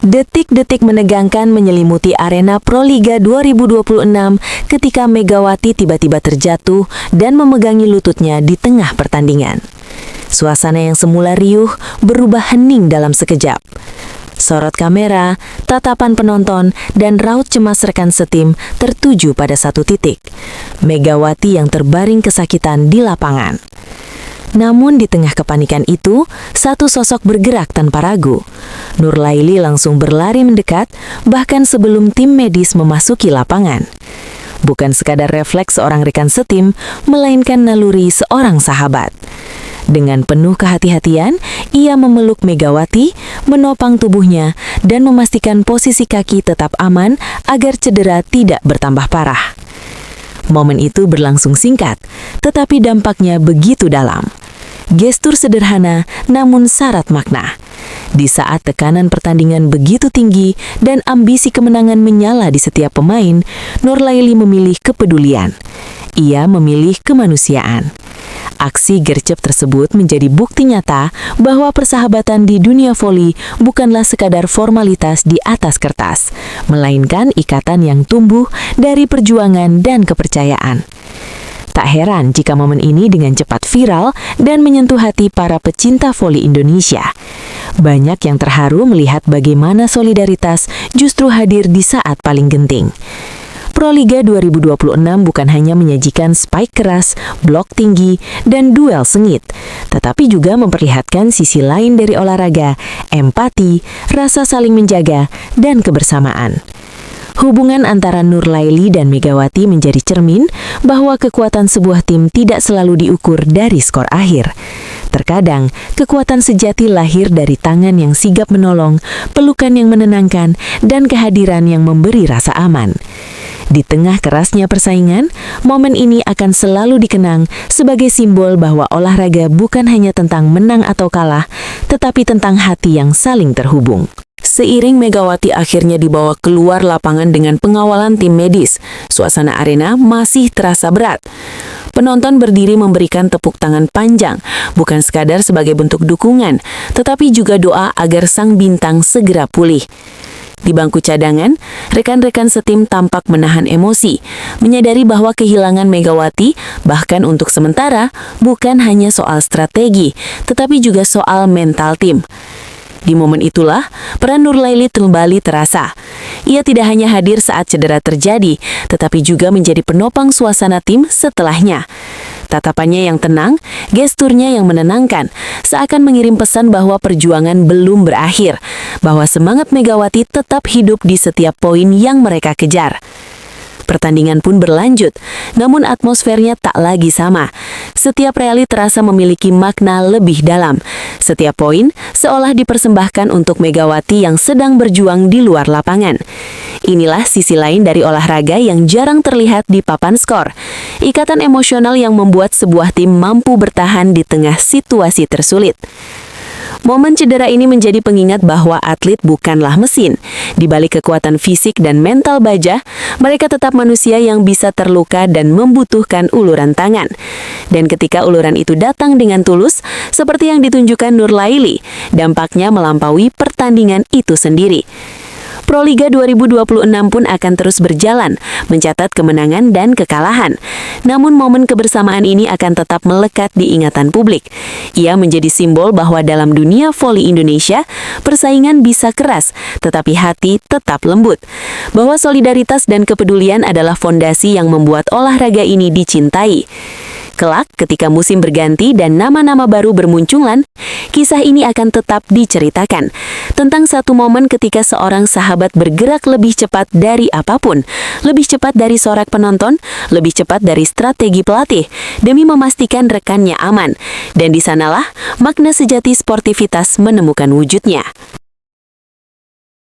Detik-detik menegangkan menyelimuti arena Proliga 2026 ketika Megawati tiba-tiba terjatuh dan memegangi lututnya di tengah pertandingan. Suasana yang semula riuh berubah hening dalam sekejap. Sorot kamera, tatapan penonton, dan raut cemas rekan setim tertuju pada satu titik. Megawati yang terbaring kesakitan di lapangan. Namun di tengah kepanikan itu, satu sosok bergerak tanpa ragu. Nurlaili langsung berlari mendekat, bahkan sebelum tim medis memasuki lapangan. Bukan sekadar refleks seorang rekan setim, melainkan naluri seorang sahabat. Dengan penuh kehati-hatian, ia memeluk Megawati, menopang tubuhnya, dan memastikan posisi kaki tetap aman agar cedera tidak bertambah parah. Momen itu berlangsung singkat, tetapi dampaknya begitu dalam. Gestur sederhana namun syarat makna. Di saat tekanan pertandingan begitu tinggi dan ambisi kemenangan menyala di setiap pemain, Nurlaili memilih kepedulian. Ia memilih kemanusiaan. Aksi gercep tersebut menjadi bukti nyata bahwa persahabatan di dunia voli bukanlah sekadar formalitas di atas kertas, melainkan ikatan yang tumbuh dari perjuangan dan kepercayaan. Tak heran jika momen ini dengan cepat viral dan menyentuh hati para pecinta voli Indonesia. Banyak yang terharu melihat bagaimana solidaritas justru hadir di saat paling genting. Proliga 2026 bukan hanya menyajikan spike keras, blok tinggi, dan duel sengit, tetapi juga memperlihatkan sisi lain dari olahraga, empati, rasa saling menjaga, dan kebersamaan. Hubungan antara Nurlaili dan Megawati menjadi cermin bahwa kekuatan sebuah tim tidak selalu diukur dari skor akhir. Terkadang, kekuatan sejati lahir dari tangan yang sigap menolong, pelukan yang menenangkan, dan kehadiran yang memberi rasa aman. Di tengah kerasnya persaingan, momen ini akan selalu dikenang sebagai simbol bahwa olahraga bukan hanya tentang menang atau kalah, tetapi tentang hati yang saling terhubung. Seiring Megawati akhirnya dibawa keluar lapangan dengan pengawalan tim medis, suasana arena masih terasa berat. Penonton berdiri memberikan tepuk tangan panjang, bukan sekadar sebagai bentuk dukungan, tetapi juga doa agar sang bintang segera pulih. Di bangku cadangan, rekan-rekan setim tampak menahan emosi, menyadari bahwa kehilangan Megawati, bahkan untuk sementara, bukan hanya soal strategi, tetapi juga soal mental tim. Di momen itulah, peran Nurlaili kembali terasa. Ia tidak hanya hadir saat cedera terjadi, tetapi juga menjadi penopang suasana tim setelahnya. Tatapannya yang tenang, gesturnya yang menenangkan, seakan mengirim pesan bahwa perjuangan belum berakhir, bahwa semangat Megawati tetap hidup di setiap poin yang mereka kejar. Pertandingan pun berlanjut, namun atmosfernya tak lagi sama. Setiap rally terasa memiliki makna lebih dalam. Setiap poin seolah dipersembahkan untuk Megawati yang sedang berjuang di luar lapangan. Inilah sisi lain dari olahraga yang jarang terlihat di papan skor. Ikatan emosional yang membuat sebuah tim mampu bertahan di tengah situasi tersulit. Momen cedera ini menjadi pengingat bahwa atlet bukanlah mesin. Di balik kekuatan fisik dan mental baja, mereka tetap manusia yang bisa terluka dan membutuhkan uluran tangan. Dan ketika uluran itu datang dengan tulus, seperti yang ditunjukkan Nurlaili, dampaknya melampaui pertandingan itu sendiri. Proliga 2026 pun akan terus berjalan, mencatat kemenangan dan kekalahan. Namun momen kebersamaan ini akan tetap melekat di ingatan publik. Ia menjadi simbol bahwa dalam dunia voli Indonesia, persaingan bisa keras, tetapi hati tetap lembut. Bahwa solidaritas dan kepedulian adalah fondasi yang membuat olahraga ini dicintai. Kelak, ketika musim berganti dan nama-nama baru bermunculan, kisah ini akan tetap diceritakan. Tentang satu momen ketika seorang sahabat bergerak lebih cepat dari apapun, lebih cepat dari sorak penonton, lebih cepat dari strategi pelatih, demi memastikan rekannya aman. Dan di sanalah makna sejati sportivitas menemukan wujudnya.